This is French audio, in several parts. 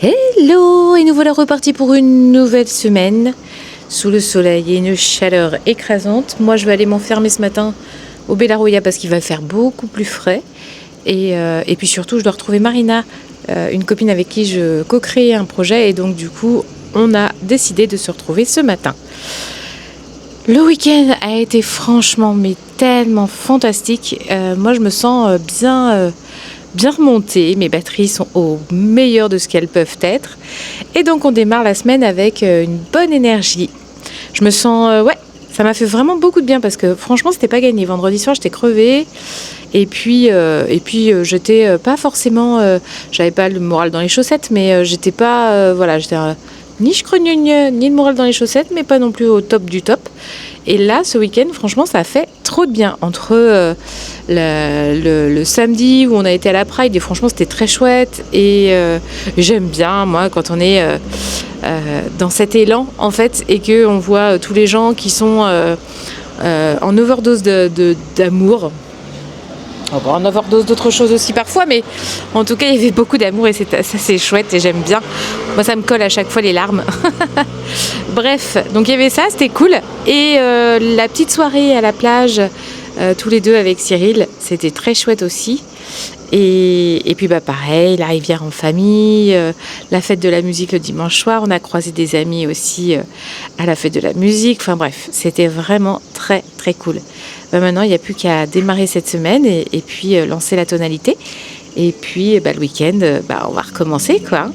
Hello! Et nous voilà repartis pour une nouvelle semaine sous le soleil et une chaleur écrasante. Moi, je vais aller m'enfermer ce matin au Bellaroya parce qu'il va faire beaucoup plus frais. Et puis surtout, je dois retrouver Marina, une copine avec qui je co-crée un projet. Et donc, du coup, on a décidé de se retrouver ce matin. Le week-end a été franchement, mais tellement fantastique. Moi, je me sens bien remontée. Mes batteries sont au meilleur de ce qu'elles peuvent être. Et donc, on démarre la semaine avec une bonne énergie. Je me sens... ça m'a fait vraiment beaucoup de bien parce que franchement, c'était pas gagné. Vendredi soir, j'étais crevée. Et puis j'étais pas forcément... j'avais pas le moral dans les chaussettes, mais j'étais pas... j'étais... ni chrognonne, ni le moral dans les chaussettes, mais pas non plus au top du top. Et là, ce week-end, franchement, ça a fait trop de bien. Entre le samedi où on a été à la Pride, et franchement, c'était très chouette. Et j'aime bien, moi, quand on est dans cet élan, en fait, et qu'on voit tous les gens qui sont en overdose d'amour. En overdose d'autres choses aussi parfois, mais en tout cas il y avait beaucoup d'amour et ça c'est chouette et j'aime bien. Moi ça me colle à chaque fois les larmes. Bref, donc il y avait ça, c'était cool. Et la petite soirée à la plage, tous les deux avec Cyril, c'était très chouette aussi. Et puis pareil, la rivière en famille, la fête de la musique le dimanche soir, on a croisé des amis aussi à la fête de la musique, enfin bref, c'était vraiment très très cool. Maintenant il n'y a plus qu'à démarrer cette semaine et puis lancer la tonalité et puis le week-end on va recommencer quoi.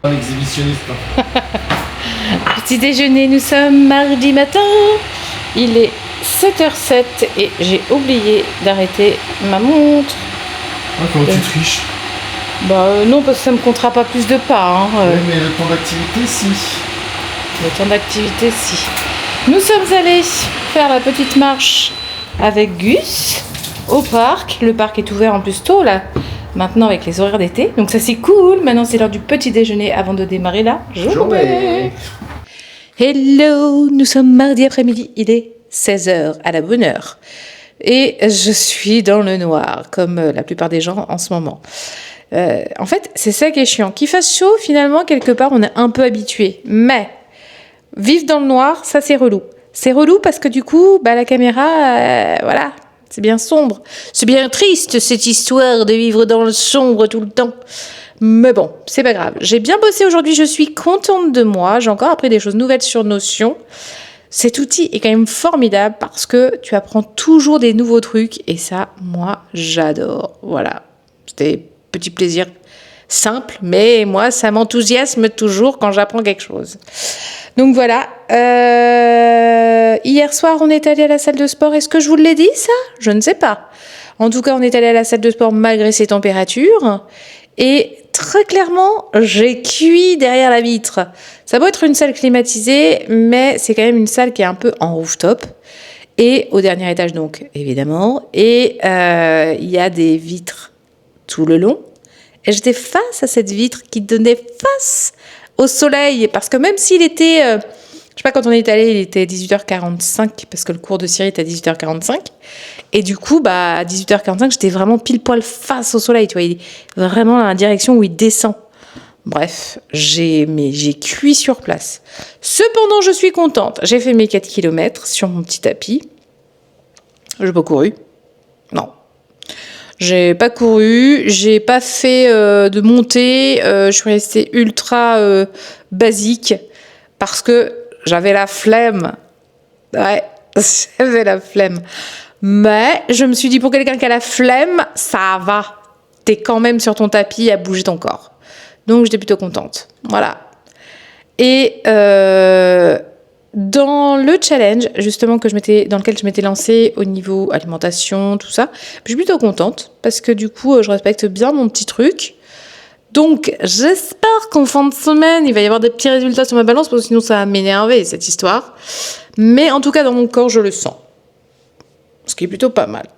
Exhibitionniste. Petit déjeuner, nous sommes mardi matin, il est 7h07 et j'ai oublié d'arrêter ma montre. Ah, comment tu triches? Non, parce que ça me comptera pas plus de pas. Oui, mais le temps d'activité, si. Le temps d'activité, si. Nous sommes allés faire la petite marche avec Gus au parc. Le parc est ouvert en plus tôt là. Maintenant avec les horaires d'été, donc ça c'est cool. Maintenant c'est l'heure du petit déjeuner avant de démarrer la journée. Hello, nous sommes mardi après-midi, il est 16h à la bonne heure. Et je suis dans le noir, comme la plupart des gens en ce moment. En fait, c'est ça qui est chiant. Qu'il fasse chaud, finalement, quelque part, on est un peu habitué. Mais vivre dans le noir, ça c'est relou. C'est relou parce que du coup, la caméra, c'est bien sombre. C'est bien triste, cette histoire de vivre dans le sombre tout le temps. Mais bon, c'est pas grave. J'ai bien bossé aujourd'hui, je suis contente de moi. J'ai encore appris des choses nouvelles sur Notion. Cet outil est quand même formidable parce que tu apprends toujours des nouveaux trucs. Et ça, moi, j'adore. Voilà. C'était petit plaisir simple, mais moi, ça m'enthousiasme toujours quand j'apprends quelque chose. Donc voilà, hier soir on est allé à la salle de sport, est-ce que je vous l'ai dit ça? Je ne sais pas. En tout cas on est allé à la salle de sport malgré ces températures et très clairement j'ai cuit derrière la vitre. Ça doit être une salle climatisée mais c'est quand même une salle qui est un peu en rooftop et au dernier étage donc évidemment et il y a des vitres tout le long et j'étais face à cette vitre qui donnait face au soleil, parce que même s'il était, je sais pas, quand on est allé, il était 18h45, parce que le cours de Cyril est à 18h45, et du coup, à 18h45, j'étais vraiment pile poil face au soleil, tu vois, il est vraiment dans la direction où il descend. Bref, j'ai cuit sur place. Cependant, je suis contente. J'ai fait mes 4 km sur mon petit tapis. J'ai pas couru. Non. J'ai pas couru, j'ai pas fait de montée, je suis restée ultra basique parce que j'avais la flemme. Ouais, j'avais la flemme. Mais je me suis dit, pour quelqu'un qui a la flemme, ça va. T'es quand même sur ton tapis à bouger ton corps. Donc j'étais plutôt contente. Voilà. Et dans le challenge, justement, dans lequel je m'étais lancée au niveau alimentation, tout ça, je suis plutôt contente parce que du coup, je respecte bien mon petit truc. Donc, j'espère qu'en fin de semaine, il va y avoir des petits résultats sur ma balance, parce que sinon ça va m'énerver, cette histoire. Mais en tout cas, dans mon corps, je le sens. Ce qui est plutôt pas mal.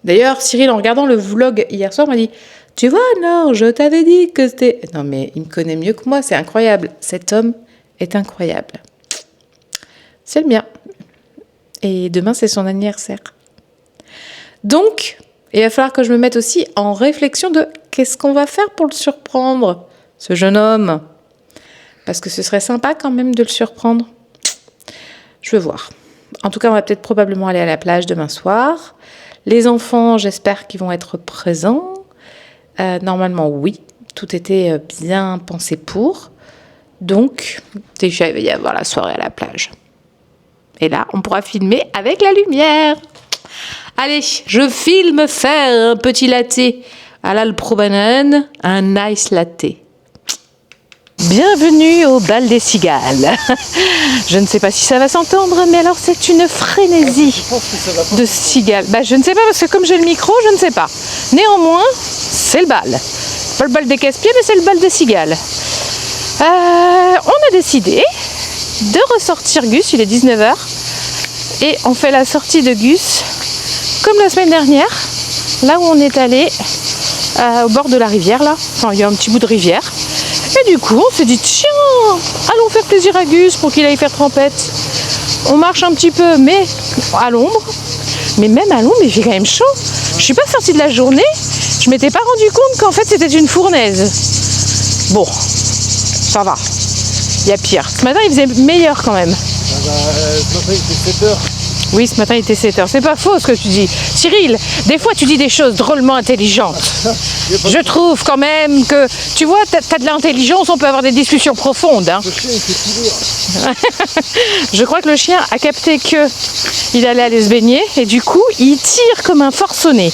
D'ailleurs, Cyril, en regardant le vlog hier soir, m'a dit « Tu vois, non, je t'avais dit que c'était... » Non, mais il me connaît mieux que moi, c'est incroyable. Cet homme est incroyable. C'est le mien. Et demain, c'est son anniversaire. Donc, il va falloir que je me mette aussi en réflexion de qu'est-ce qu'on va faire pour le surprendre, ce jeune homme. Parce que ce serait sympa quand même de le surprendre. Je veux voir. En tout cas, on va peut-être probablement aller à la plage demain soir. Les enfants, j'espère qu'ils vont être présents. Normalement, oui. Tout était bien pensé pour. Donc, déjà, il va y avoir la soirée à la plage. Et là, on pourra filmer avec la lumière. Allez, je filme faire un petit latte à l'Alpro Banane, un nice latte. Bienvenue au bal des cigales. Je ne sais pas si ça va s'entendre, mais alors c'est une frénésie de cigales. Bah, je ne sais pas, parce que comme j'ai le micro, je ne sais pas. Néanmoins, c'est le bal. Pas le bal des casse-pieds, mais c'est le bal des cigales. On a décidé de ressortir Gus, il est 19h. Et on fait la sortie de Gus, comme la semaine dernière, là où on est allé au bord de la rivière, là. Enfin, il y a un petit bout de rivière. Et du coup, on s'est dit, tiens, allons faire plaisir à Gus pour qu'il aille faire trempette. On marche un petit peu, mais à l'ombre. Mais même à l'ombre, il fait quand même chaud. Je suis pas sortie de la journée, je m'étais pas rendu compte qu'en fait, c'était une fournaise. Bon, ça va. Il y a pire. Ce matin, il faisait meilleur quand même. Ce matin, il était 7h. Oui, ce matin, il était 7h. C'est pas faux ce que tu dis. Cyril, des fois, tu dis des choses drôlement intelligentes. Je trouve quand même que, tu vois, t'as de l'intelligence, on peut avoir des discussions profondes. Hein. Le chien, il fait tout rire. Je crois que le chien a capté qu'il allait aller se baigner et du coup, il tire comme un forcené.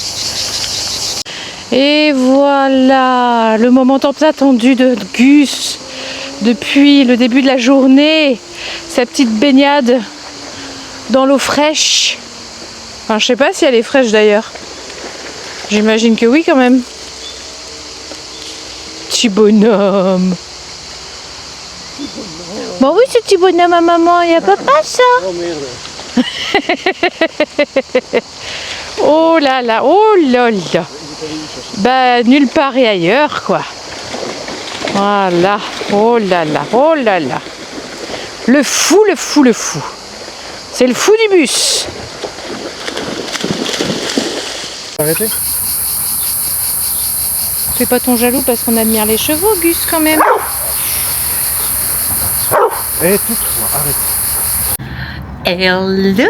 Et voilà, le moment tant attendu de Gus depuis le début de la journée. Sa petite baignade dans l'eau fraîche. Enfin, je sais pas si elle est fraîche d'ailleurs. J'imagine que oui quand même. Petit bonhomme. Bon oui, ce petit bonhomme à maman, il n'y a pas ça. Oh merde. Oh là là, oh là là. Bah, nulle part et ailleurs, quoi. Voilà. Oh là là, oh là là. Le fou, le fou, le fou. C'est le fou du bus. Arrêtez. Fais pas ton jaloux parce qu'on admire les chevaux, Gus, quand même. Eh, tout toi, arrête. Hello.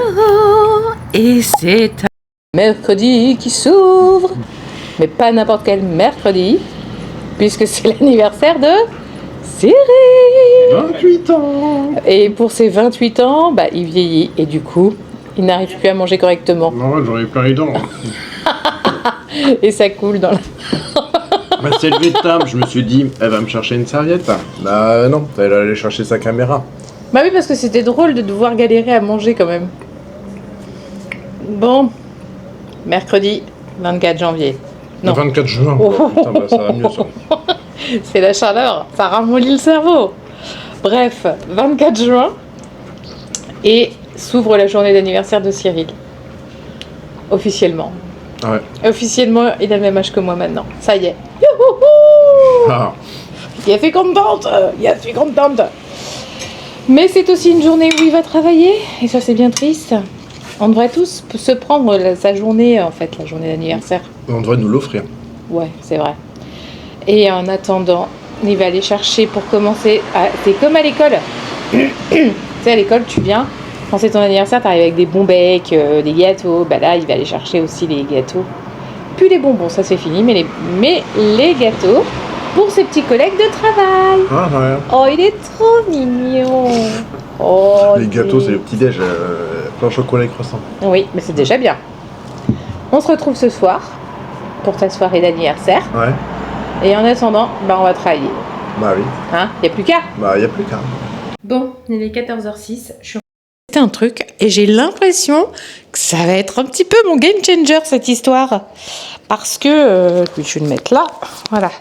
Et c'est un mercredi qui s'ouvre. Mais pas n'importe quel mercredi, puisque c'est l'anniversaire de Cyril. 28 ans. Et pour ses 28 ans, bah, il vieillit et du coup, il n'arrive plus à manger correctement. Non, j'aurais plein les dents. Et ça coule dans la... Bah, c'est levé de table, je me suis dit, elle va me chercher une serviette là. Bah non, elle allait chercher sa caméra. Bah oui, parce que c'était drôle de devoir galérer à manger quand même. Bon, mercredi 24 janvier. Le 24 juin. Oh. Putain, bah, ça va mieux ça. C'est la chaleur, ça ramollit le cerveau. Bref, 24 juin et s'ouvre la journée d'anniversaire de Cyril. Officiellement. Ouais. Officiellement, il a le même âge que moi maintenant. Ça y est. Youhouhou. Ah. Il a fait contente. Il a fait contente. Mais c'est aussi une journée où il va travailler. Et ça, c'est bien triste. On devrait tous se prendre sa journée, en fait, la journée d'anniversaire. On devrait nous l'offrir. Ouais, c'est vrai. Et en attendant, il va aller chercher pour commencer. C'est comme à l'école. Tu sais, à l'école, tu viens. Quand c'est ton anniversaire, t'arrives avec des bons becs, des gâteaux. Bah là, il va aller chercher aussi les gâteaux. Puis les bonbons, ça c'est fini. Mais les gâteaux pour ses petits collègues de travail. Ah ouais. Oh, il est trop mignon. Oh, Les gâteaux, c'est le petit-déj, plein chocolat et croissant. Oui, mais c'est déjà bien. On se retrouve ce soir pour ta soirée d'anniversaire. Ouais. Et en attendant, bah on va travailler. Bah oui. Hein, y a plus qu'à. Bah y a plus qu'à. Bon, il est 14h06. C'est un truc et j'ai l'impression que ça va être un petit peu mon game changer cette histoire. Parce que, je vais le mettre là, voilà.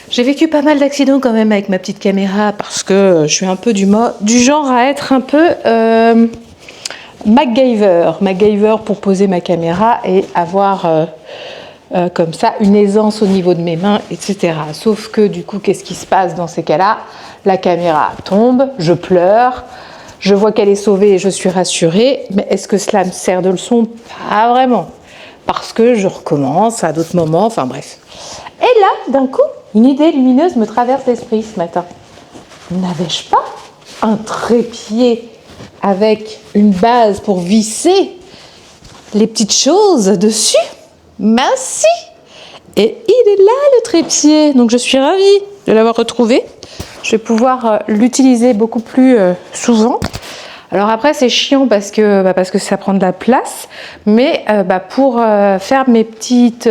J'ai vécu pas mal d'accidents quand même avec ma petite caméra parce que je suis un peu du genre à être un peu MacGyver pour poser ma caméra et avoir comme ça une aisance au niveau de mes mains, etc. Sauf que du coup, qu'est-ce qui se passe dans ces cas-là? La caméra tombe, je pleure, je vois qu'elle est sauvée et je suis rassurée, mais est-ce que cela me sert de leçon? Pas vraiment, parce que je recommence à d'autres moments, enfin bref. Et là, d'un coup, une idée lumineuse me traverse l'esprit ce matin. N'avais-je pas un trépied avec une base pour visser les petites choses dessus? Merci! Et il est là le trépied, donc je suis ravie de l'avoir retrouvé. Je vais pouvoir l'utiliser beaucoup plus souvent. Alors après c'est chiant parce que ça prend de la place, mais pour faire mes petites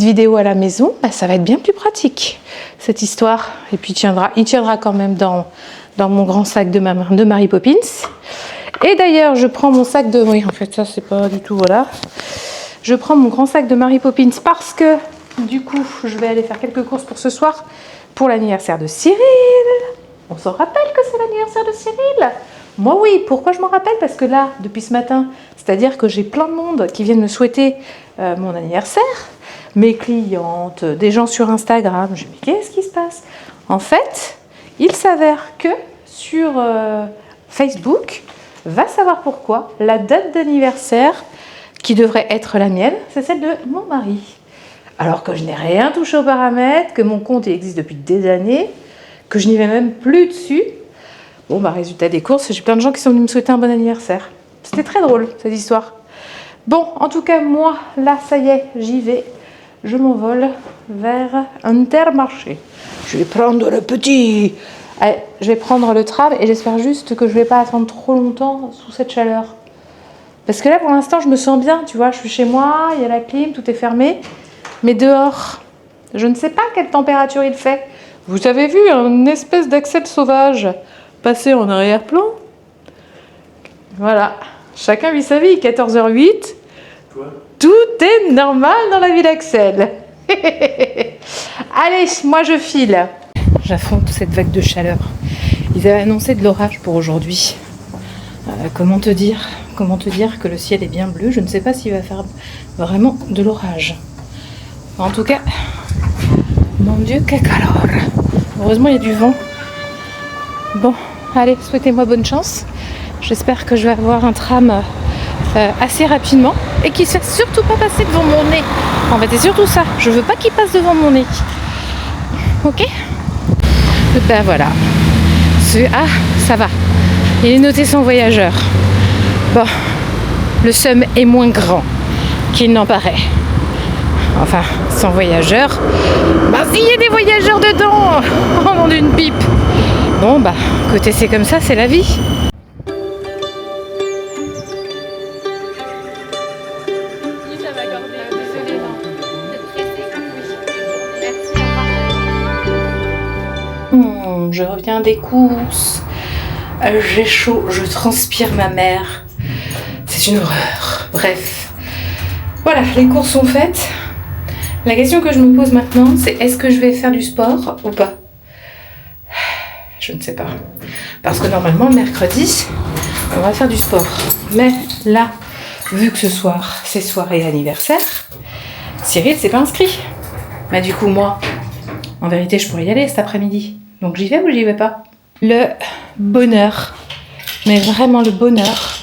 vidéos à la maison, ça va être bien plus pratique cette histoire. Et puis il tiendra quand même dans mon grand sac de Mary Poppins. Et d'ailleurs je prends mon sac de... Oui en fait ça c'est pas du tout, voilà. Je prends mon grand sac de Mary Poppins parce que du coup je vais aller faire quelques courses pour ce soir pour l'anniversaire de Cyril. On s'en rappelle que c'est l'anniversaire de Cyril? Moi oui, pourquoi je m'en rappelle? Parce que là, depuis ce matin, c'est-à-dire que j'ai plein de monde qui viennent me souhaiter mon anniversaire, mes clientes, des gens sur Instagram. Je me dis, mais qu'est-ce qui se passe? En fait, il s'avère que sur Facebook, va savoir pourquoi, la date d'anniversaire qui devrait être la mienne, c'est celle de mon mari. Alors que je n'ai rien touché aux paramètres, que mon compte existe depuis des années, que je n'y vais même plus dessus. Bon, résultat des courses, j'ai plein de gens qui sont venus me souhaiter un bon anniversaire. C'était très drôle, cette histoire. Bon, en tout cas, moi, là, ça y est, j'y vais. Je m'envole vers Intermarché. Je vais prendre le petit... Allez, je vais prendre le tram et j'espère juste que je ne vais pas attendre trop longtemps sous cette chaleur. Parce que là, pour l'instant, je me sens bien, tu vois. Je suis chez moi, il y a la clim, tout est fermé. Mais dehors, je ne sais pas quelle température il fait. Vous avez vu une espèce d'Axel sauvage passer en arrière-plan? Voilà, chacun vit sa vie, 14h08. Quoi? Tout est normal dans la vie d'Axel. Allez, moi je file. J'affronte cette vague de chaleur. Ils avaient annoncé de l'orage pour aujourd'hui. Comment te dire que le ciel est bien bleu? Je ne sais pas s'il va faire vraiment de l'orage. En tout cas, mon Dieu, quel calor! Heureusement, il y a du vent. Bon, allez, souhaitez-moi bonne chance. J'espère que je vais avoir un tram assez rapidement et qu'il ne se fasse surtout pas passer devant mon nez. En fait, c'est surtout ça. Je veux pas qu'il passe devant mon nez. Ok? Ben voilà. Ah, ça va. Il est noté sans voyageur. Bon, le seum est moins grand qu'il n'en paraît. Enfin, sans voyageurs. S'il y a des voyageurs dedans, au nom d'une pipe. Bon, écoutez, c'est comme ça, c'est la vie. Je reviens des courses. J'ai chaud, je transpire ma mère. C'est une horreur. Bref. Voilà, les courses sont faites. La question que je me pose maintenant, c'est est-ce que je vais faire du sport ou pas? Je ne sais pas. Parce que normalement, le mercredi, on va faire du sport. Mais là, vu que ce soir, c'est soirée anniversaire, Cyril s'est pas inscrit. Mais du coup, moi, en vérité, je pourrais y aller cet après-midi. Donc j'y vais ou j'y vais pas? Le bonheur, mais vraiment le bonheur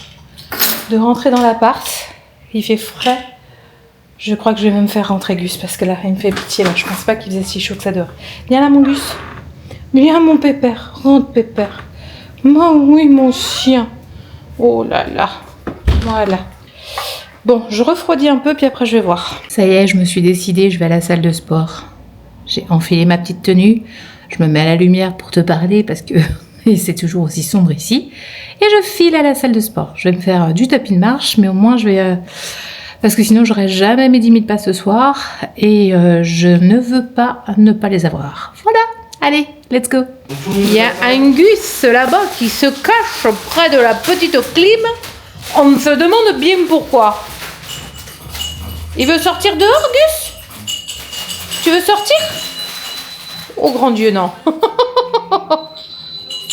de rentrer dans l'appart. Il fait frais. Je crois que je vais même faire rentrer Gus parce que là, il me fait pitié. Là. Je pense pas qu'il faisait si chaud que ça dehors. Viens là, mon Gus. Viens, mon pépère. Rentre, pépère. Moi, oui, mon chien. Oh là là. Voilà. Bon, je refroidis un peu, puis après, je vais voir. Ça y est, je me suis décidée. Je vais à la salle de sport. J'ai enfilé ma petite tenue. Je me mets à la lumière pour te parler parce que c'est toujours aussi sombre ici. Et je file à la salle de sport. Je vais me faire du tapis de marche, mais au moins, je vais... parce que sinon, j'aurai jamais mes 10 000 pas ce soir. Et je ne veux pas ne pas les avoir. Voilà. Allez, let's go. Il y a un Gus là-bas qui se cache près de la petite clim. On se demande bien pourquoi. Il veut sortir dehors, Gus? Tu veux sortir? Oh grand Dieu, non.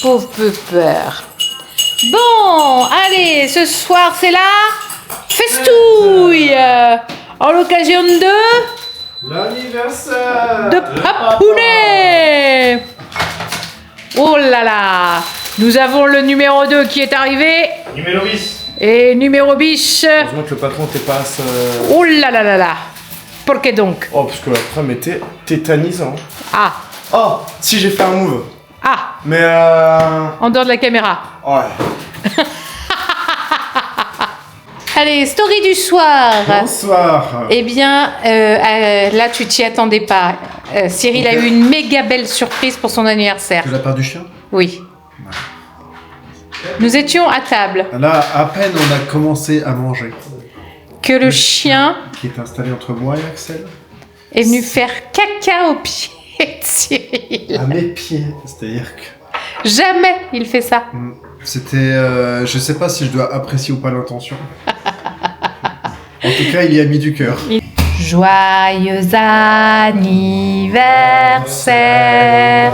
Pauvre peu peur. Bon, allez, ce soir c'est la festouille. En l'occasion de L'anniversaire Papounet. Oh là là. Nous avons le numéro 2 qui est arrivé. Numéro 10. Et numéro biche. Heureusement que le patron t'es pas à Oh là là là là. Pourquoi donc? Oh, parce que la crème était tétanisant. Ah, Oh, si j'ai fait un move. ah, Mais en dehors de la caméra. Ouais. Allez, story du soir. Bonsoir. Eh bien, là, tu t'y attendais pas. Cyril a eu une méga belle surprise pour son anniversaire. De la part du chien? Oui. Nous étions à table. Là, à peine on a commencé à manger. Que le chien Qui est installé entre moi et Axel. est venu faire caca au pied de Cyril. À mes pieds. C'est-à-dire que Jamais il fait ça. c'était... je sais pas si je dois apprécier ou pas l'intention. En tout cas, il y a mis du cœur. Joyeux anniversaire.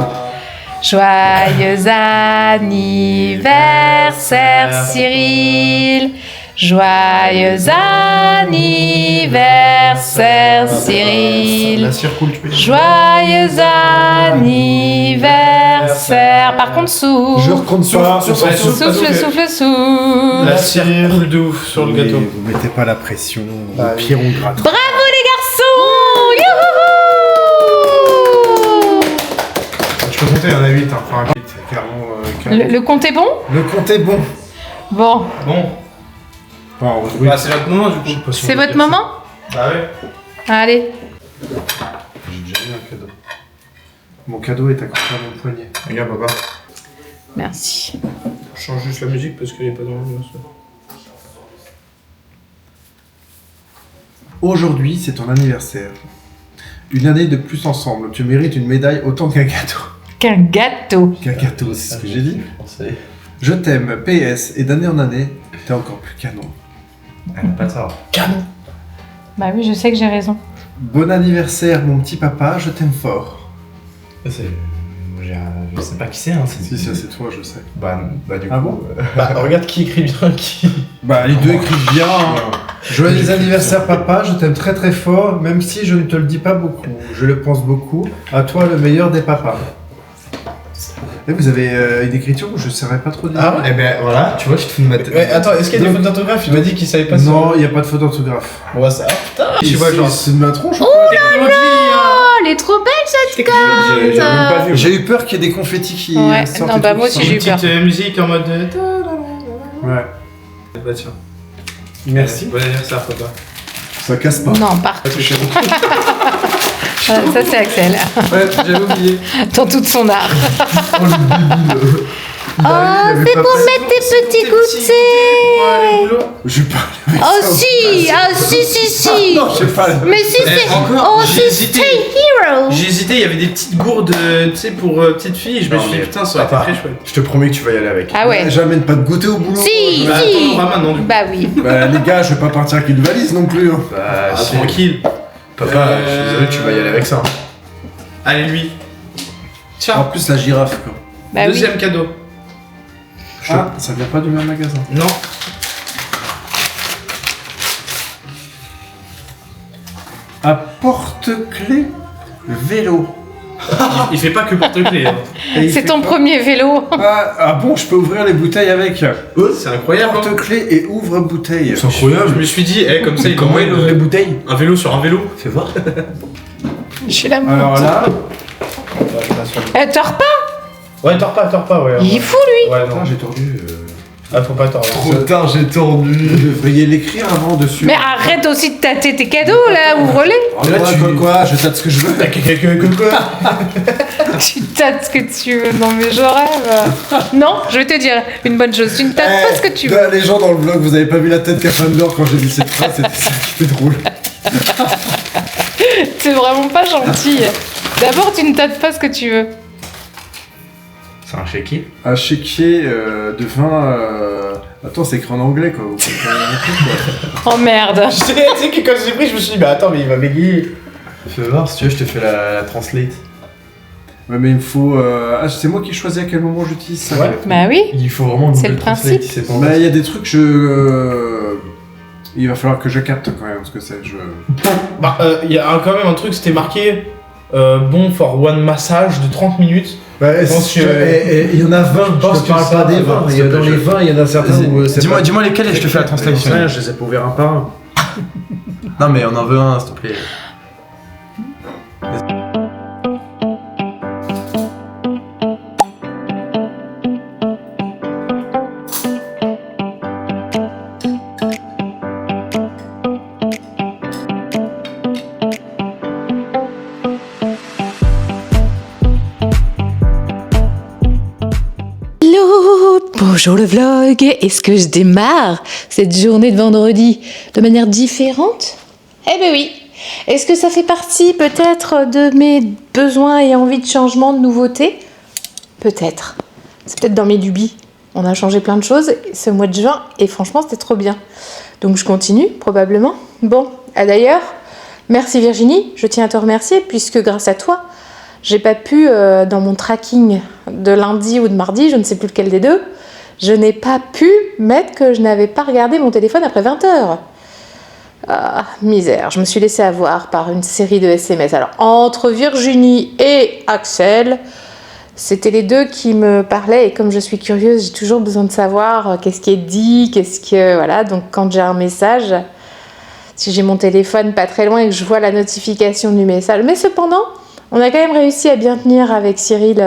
Joyeux anniversaire Cyril. Joyeux anniversaire Cyril. La circoule, tu peux. Joyeux anniversaire. Par contre, souffle. Je recompte sur Souffle, souffle, souffle. La cire coule de ouf sur le gâteau. Vous mettez pas la pression. Bah Au pire, on gratte. Bravo les garçons. Je peux compter, il y en a 8. Enfin, 8. Clairement. Le compte est bon? Le compte est bon. Bon, Bon, Enfin, oui. bah c'est votre moment du coup. c'est votre moment? Bah ouais. Allez. J'ai déjà eu un cadeau. Mon cadeau est accroché à mon poignet. Regarde papa. Merci. Je change juste la musique parce qu'elle est pas dans l'ambiance. Aujourd'hui, c'est ton anniversaire. Une année de plus ensemble. Tu mérites une médaille autant qu'un gâteau. Qu'un gâteau. Qu'un gâteau, c'est ce que j'ai dit. Je t'aime, PS, et d'année en année, t'es encore plus canon. Elle n'a pas de ça. Bah oui, je sais que j'ai raison. Bon anniversaire, mon petit papa, je t'aime fort. C'est... Je sais pas qui c'est, hein. Si, ça c'est toi, je sais. Bah du Ah coup... bon Bah regarde qui écrit bien, qui... Bah, les deux écrivent bien. Hein. Joyeux anniversaire, papa, je t'aime très très fort, même si je ne te le dis pas beaucoup. Je le pense beaucoup. À toi, le meilleur des papas. Et vous avez une écriture où je ne saurais pas trop dire. Ah ouais. Eh ben voilà, tu vois, je te fous de ma tête. Ouais, attends, est-ce qu'il y a des fautes d'orthographe? Il m'a dit qu'il savait pas Non, il n'y a pas de faute d'orthographe. On va ça. Ah putain. Tu vois, genre, c'est de ma tronche ou quoi Oh, elle est trop belle cette carte. J'ai même pas vu. J'ai eu peur qu'il y ait des confettis qui Ouais, sortent. non, et bah, tout, moi qui aussi, j'ai eu sortent. Petite musique en mode. Ouais. Bah tiens. Merci. Bon anniversaire papa. Ça casse pas. Non, partout. Ça c'est Axel, Ouais, j'avais oublié. dans toute son art. Oh, le débile. Oh, c'est pour mettre tes petits goûters. Je parle avec Oh ça. si, ah si. Non, je sais pas. Mais si c'est... Encore, Oh, j'ai c'est hésité. Stay Hero. J'ai hésité, il y avait des petites gourdes, tu sais, pour petites filles. Je me Non, suis dit, mais putain, ça aurait été papa. très chouette. Je te promets que tu vas y aller avec. Ah ouais. J'amène pas de goûter au boulot. Si, Bah, si. attends, on va maintenant, du coup. Bah oui. Bah, les gars, je vais pas partir avec une valise non plus. Hein. Bah Ah, si. tranquille. Papa, je suis désolé, tu vas y aller avec ça. Allez, lui. En Tiens, plus, la girafe, quoi. Bah oui. deuxième cadeau. Ah, ça vient pas du même magasin. Non. Un porte-clés vélo. Il fait pas que porte-clés. Hein. Et il C'est fait ton pas- premier vélo. Ah bon, je peux ouvrir les bouteilles avec. C'est incroyable. Hein. Porte-clés et ouvre-bouteille. C'est incroyable. Je me suis dit, comme ça, il Comment il ouvre les bouteilles? un vélo sur un vélo. Fais voir. Je la Alors monte. là, Tord pas. Ouais, tords pas, ouais. Il est fou lui. Ouais, non. putain, j'ai tordu. Ah, faut pas tordre. Trop tard, j'ai tordu. Vous devriez l'écrire avant dessus. Mais arrête aussi de tâter tes cadeaux là, ouvre-les. Oh, quoi, je tâte ce que je veux. Tu tâtes ce que tu veux. Non mais je rêve. Non, je vais te dire une bonne chose. Tu ne tâtes pas ce que tu veux. Les gens dans le vlog, vous avez pas vu la tête qu'a Fandor quand j'ai dit cette phrase, c'était ça qui était drôle. C'est vraiment pas gentil. D'abord, tu ne tâtes pas ce que tu veux. C'est un chéquier. Un chéquier de vin. Attends, c'est écrit en anglais quoi. Vous pouvez pas le Oh merde. Tu sais que quand j'ai pris, je me suis dit, bah attends, mais il va bégayer. Fais voir, si tu veux, je te fais la translate. Ouais, mais il me faut... Ah, c'est moi qui choisis à quel moment j'utilise ça. Ouais. Bah oui. Il faut vraiment une C'est Google le principe. Translate, c'est pas Bah, il y a des trucs, il va falloir que je capte quand même ce que c'est. Bah, il y a quand même un truc, c'était marqué bon for one massage de 30 minutes. Bah, Je pense que- il y en a 20, je pense te que parle ça pas des va, 20. s'il te Dans plaît, les 20, il y en a certains où... c'est pas- Dis-moi lesquels et je te fais la translation. J'en sais rien, je les ai pas ouverts un par un. Non mais on en veut un, s'il te plaît. Hello, bonjour le vlog. Est-ce que je démarre cette journée de vendredi de manière différente? Eh ben oui. Est-ce que ça fait partie peut-être de mes besoins et envies de changement, de nouveautés? Peut-être. C'est peut-être dans mes lubies. On a changé plein de choses ce mois de juin et franchement c'était trop bien. Donc je continue probablement. Bon, d'ailleurs, merci Virginie, je tiens à te remercier puisque grâce à toi, j'ai pas pu, dans mon tracking de lundi ou de mardi, je ne sais plus lequel des deux, je n'ai pas pu mettre que je n'avais pas regardé mon téléphone après 20h. Ah, misère, je me suis laissée avoir par une série de SMS. Alors, entre Virginie et Axel, c'était les deux qui me parlaient et comme je suis curieuse, j'ai toujours besoin de savoir qu'est-ce qui est dit, qu'est-ce que... Voilà, donc quand j'ai un message, si j'ai mon téléphone pas très loin et que je vois la notification du message, mais cependant... On a quand même réussi à bien tenir avec Cyril,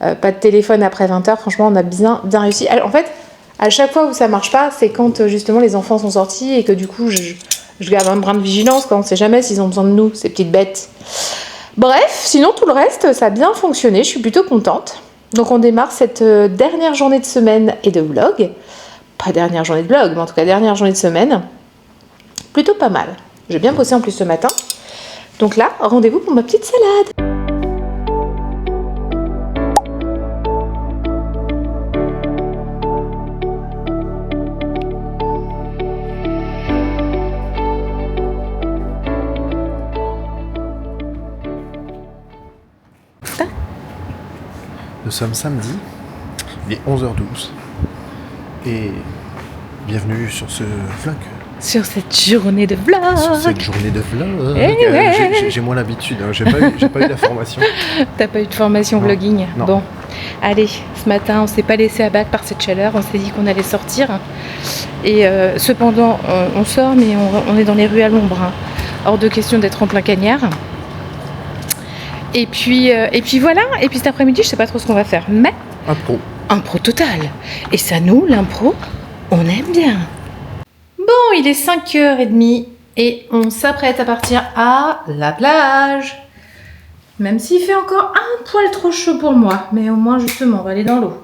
pas de téléphone après 20h, franchement on a bien réussi. Alors, en fait, à chaque fois où ça marche pas, c'est quand justement les enfants sont sortis et que du coup je garde un brin de vigilance, quand on sait jamais s'ils ont besoin de nous, ces petites bêtes. Bref, sinon tout le reste, ça a bien fonctionné, je suis plutôt contente. Donc on démarre cette dernière journée de semaine et de vlog. Pas dernière journée de vlog, mais en tout cas dernière journée de semaine. Plutôt pas mal. J'ai bien bossé en plus ce matin. Donc là, rendez-vous pour ma petite salade. Nous sommes samedi, il est 11h12 et bienvenue sur ce vlog. Sur cette journée de vlog. Sur cette journée de vlog. Eh ouais. J'ai moins l'habitude, hein. J'ai pas eu la formation. T'as pas eu de formation Non. vlogging? Non. Bon, allez, ce matin on s'est pas laissé abattre par cette chaleur, on s'est dit qu'on allait sortir. Et cependant, on sort mais on est dans les rues à l'ombre. Hein. Hors de question d'être en plein cagnard. Et puis voilà, et puis cet après-midi je sais pas trop ce qu'on va faire, mais impro total. Et ça nous, l'impro, on aime bien. Bon, il est 5h30 et on s'apprête à partir à la plage. Même s'il fait encore un poil trop chaud pour moi, mais au moins justement on va aller dans l'eau.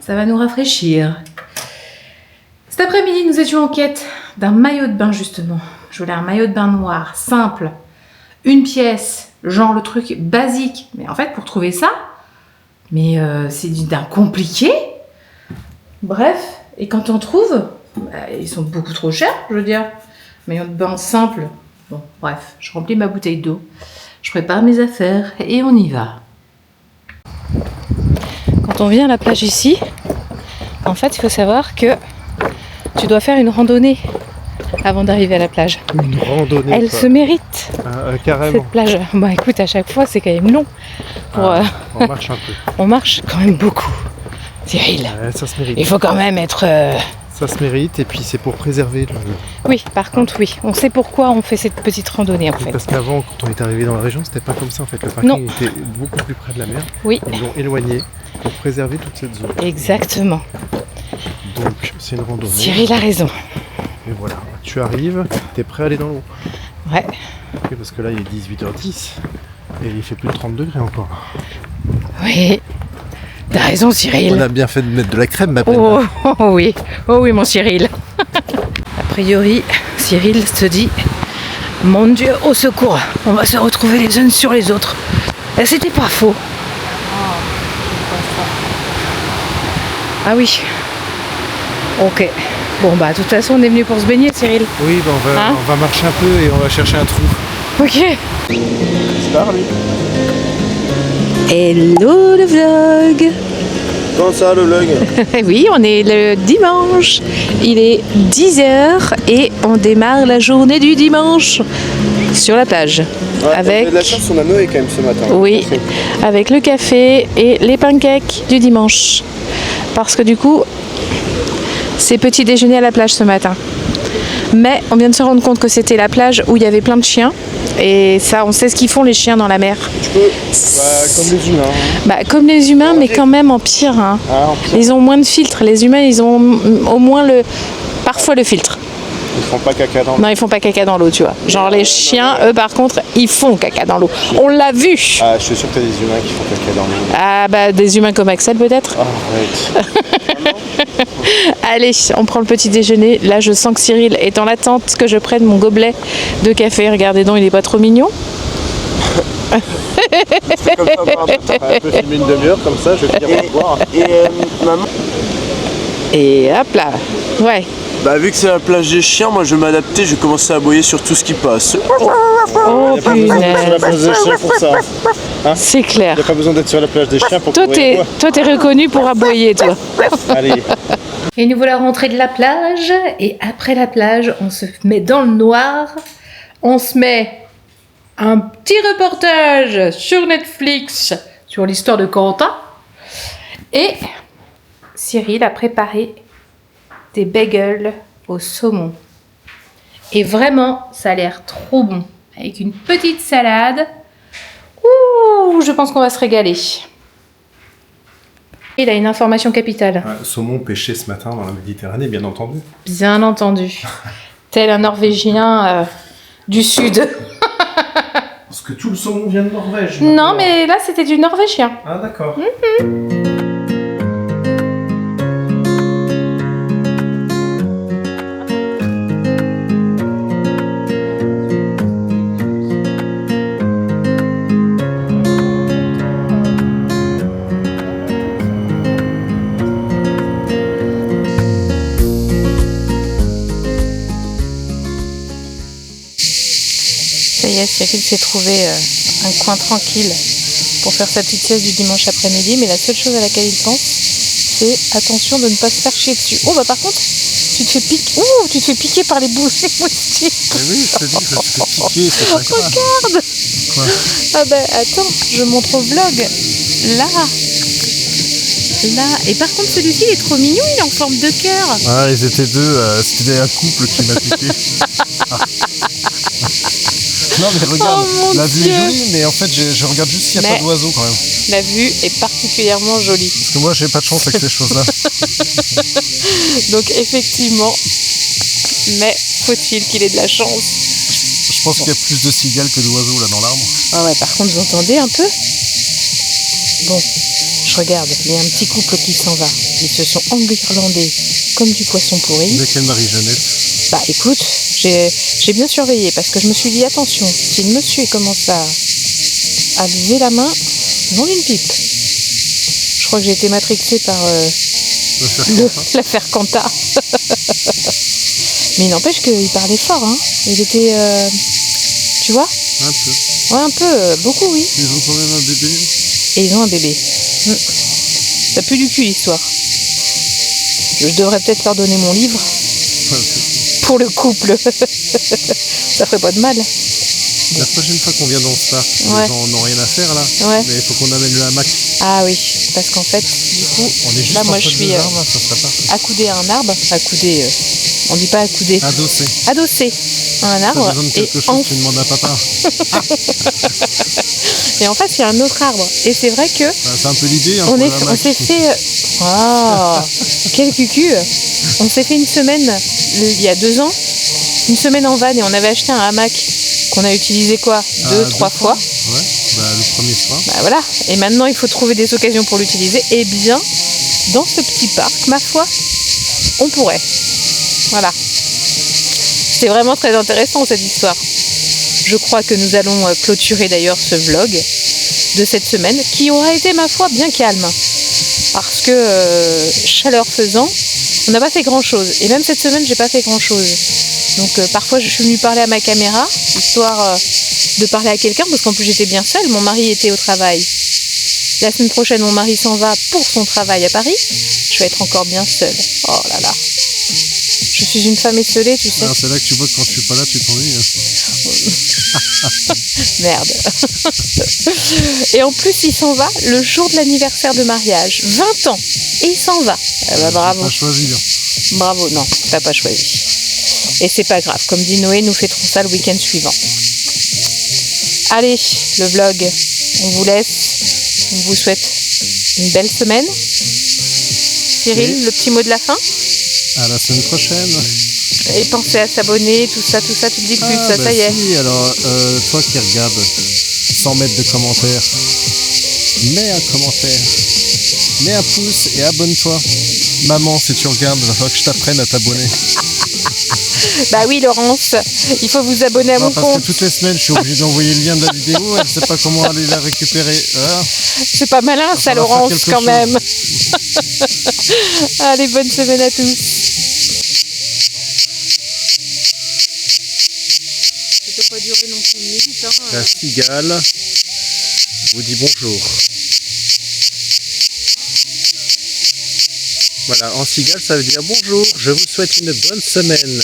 Ça va nous rafraîchir. Cet après-midi nous étions en quête d'un maillot de bain justement. Je voulais un maillot de bain noir, simple, une pièce, genre le truc basique. Mais en fait pour trouver ça, mais c'est d'un compliqué. Bref, et quand on trouve, ils sont beaucoup trop chers, je veux dire. Maillot de bain simple. Bon, bref, je remplis ma bouteille d'eau, je prépare mes affaires et on y va. Quand on vient à la plage ici, en fait, il faut savoir que tu dois faire une randonnée avant d'arriver à la plage. Une randonnée. Elle se mérite, carrément. cette plage. Bah écoute, à chaque fois, c'est quand même long. On marche un peu. On marche quand même beaucoup. Cyril, Ça se mérite. il faut quand même être... Ça se mérite et puis c'est pour préserver le... Oui, par contre, oui. On sait pourquoi on fait cette petite randonnée, en fait. Parce qu'avant, quand on est arrivé dans la région, c'était pas comme ça en fait. Le Non. parking était beaucoup plus près de la mer. Oui, Ils l'ont éloigné pour préserver toute cette zone. exactement. Donc c'est une randonnée. Cyril a raison. Et voilà, tu arrives, t'es prêt à aller dans l'eau. Ouais. Ok, parce que là il est 18h10 et il fait plus de 30 degrés encore. Oui. T'as raison, Cyril. On a bien fait de mettre de la crème, ma peine. Oh, oui, mon Cyril. A priori, Cyril se dit, mon Dieu, au secours, on va se retrouver les uns sur les autres. Et c'était pas faux. Ah oui. Ok. Bon bah de toute façon on est venu pour se baigner, Cyril. Oui, bah, Hein on va marcher un peu et on va chercher un trou. Ok. C'est tard lui. Hello le vlog. Comment ça le vlog? Oui, on est le dimanche. Il est 10h et on démarre la journée du dimanche sur la plage. Avec de la chance, on a Noé quand même ce matin. oui, avec le café et les pancakes du dimanche. Parce que du coup, c'est petit déjeuner à la plage ce matin. Mais on vient de se rendre compte que c'était la plage où il y avait plein de chiens. Et ça, on sait ce qu'ils font les chiens dans la mer. Comme les humains. Bah, comme les humains, mais quand même en pire, hein. Ah, en pire. Ils ont moins de filtres. Les humains, ils ont au moins parfois le filtre. Ils font pas caca dans Non, ils font pas caca dans l'eau, tu vois. Genre les chiens, eux, par contre, ils font caca dans l'eau. On l'a vu. Ah, je suis sûr que t'as des humains qui font caca dans l'eau. Ah bah des humains comme Axel peut-être. Ah, arrête. Allez, on prend le petit déjeuner. Là, je sens que Cyril est en attente que je prenne mon gobelet de café. Regardez donc, il est pas trop mignon. C'est comme ça, on peut filmer une demi-heure comme ça, je vais te dire au revoir. Maman. Et hop là. Ouais. Bah vu que c'est la plage des chiens, moi je vais m'adapter, je vais commencer à aboyer sur tout ce qui passe. Oh Sur la punaise. plage des chiens pour ça. C'est clair. Y a pas besoin d'être sur la plage des chiens pour Toi, courir. t'es reconnu pour aboyer, toi. Allez. Et nous voilà rentrés de la plage. Et après la plage, on se met dans le noir. On se met un petit reportage sur Netflix sur l'histoire de Quentin. Et Cyril a préparé des bagels au saumon. Et vraiment, ça a l'air trop bon. Avec une petite salade. Ouh, je pense qu'on va se régaler. Il a une information capitale. Saumon pêché ce matin dans la Méditerranée, bien entendu. Bien entendu. Tel un Norvégien du Sud. Parce que tout le saumon vient de Norvège. Non, maintenant. mais là, c'était du Norvégien. Ah, d'accord. Ça y est, Cyril s'est trouvé un coin tranquille pour faire sa petite sieste du dimanche après-midi. Mais la seule chose à laquelle il pense, c'est attention de ne pas se faire chier dessus. Oh, bah par contre, tu te fais piquer par les moustiques. Mais oui, je te dis, je me suis fait piquer, c'est pas grave. Regarde. Quoi? Ah bah attends, je montre au vlog. Là. Là. Et par contre, celui-ci, il est trop mignon, il est en forme de cœur. Ah, ils étaient deux, c'était un couple qui m'a piqué. Non, mais regarde, Oh, mon la vue Dieu. est jolie, mais en fait, je regarde juste s'il n'y a Mais- pas d'oiseaux quand même. La vue est particulièrement jolie. Parce que moi, j'ai pas de chance avec ces choses-là. Donc effectivement, mais faut-il qu'il ait de la chance. Je pense qu'il y a plus de cigales que d'oiseaux là dans l'arbre. Ah ouais, par contre, vous entendez un peu? Bon, je regarde, il y a un petit couple qui s'en va. Ils se sont enguirlandés comme du poisson pourri. Dès quelle Marie-Jeannette. Bah écoute, j'ai bien surveillé parce que je me suis dit attention, si le monsieur commence à lever la main, non d'une pipe. Je crois que j'ai été matrixée par l'affaire Quentin. Mais il n'empêche qu'il parlait fort, hein. Il était, tu vois? Un peu. Ouais, un peu, beaucoup, oui. Ils ont quand même un bébé. Et ils ont un bébé. Ça pue du cul l'histoire. Je devrais peut-être leur donner mon livre pour le couple. Ça ferait pas de mal. La prochaine fois qu'on vient dans ce parc, Ouais. les gens n'ont rien à faire là. Ouais. Mais il faut qu'on amène le hamac. Ah oui, parce qu'en fait, du coup, On est juste là, moi, entre je suis deux arbres, là, ça serait parfait. accoudée à un arbre. Accoudée, on dit pas accoudée. Adossé. Adossée à un T'as arbre. besoin de Et quelque chose, tu demandes à papa. et en fait, il y a un autre arbre. Et c'est vrai que C'est un peu l'idée, hein, on pour le s'est hamac. fait... Oh, quel cucu. On s'est fait une semaine, il y a 2 ans, une semaine en van et on avait acheté un hamac qu'on a utilisé quoi 2-3 fois. Ouais, bah le premier soir. Bah voilà. Et maintenant, il faut trouver des occasions pour l'utiliser. Et bien, dans ce petit parc, ma foi, on pourrait. Voilà. C'était vraiment très intéressant cette histoire. Je crois que nous allons clôturer d'ailleurs ce vlog de cette semaine qui aura été, ma foi, bien calme. Parce que chaleur faisant, on n'a pas fait grand chose. Et même cette semaine, j'ai pas fait grand chose. Donc parfois, je suis venue parler à ma caméra, histoire de parler à quelqu'un, parce qu'en plus j'étais bien seule, mon mari était au travail. La semaine prochaine, mon mari s'en va pour son travail à Paris. Je vais être encore bien seule. Oh là là. Je suis une femme esselée, tu sais. Ah, c'est là que tu vois que quand je suis pas là, tu t'ennuies. Merde. Et en plus, il s'en va le jour de l'anniversaire de mariage. 20 ans. Et il s'en va. Ah bah, bravo. Pas choisi. Bravo, non, t'as pas choisi. Et c'est pas grave. Comme dit Noé, nous fêterons ça le week-end suivant. Allez, le vlog, on vous laisse. On vous souhaite une belle semaine. Cyril, Oui. le petit mot de la fin. À la semaine prochaine. Et pensez à s'abonner, tout ça, tu le dis plus, ça y est. Si, alors, toi qui regardes, sans mettre de commentaires, mets un commentaire, mets un pouce et abonne-toi. Maman, si tu regardes, il va falloir que je t'apprenne à t'abonner. Bah oui, Laurence, il faut vous abonner à mon Parce compte. que toutes les semaines, je suis obligé d'envoyer le lien de la vidéo, elle sait pas comment aller la récupérer. Ah, C'est pas malin, ça, falloir faire Laurence, quelque quand chose. même. Allez, bonne semaine à tous. Ça peut pas durer non plus une minute, hein. la cigale vous dit bonjour. Voilà, en cigale, ça veut dire bonjour, je vous souhaite une bonne semaine.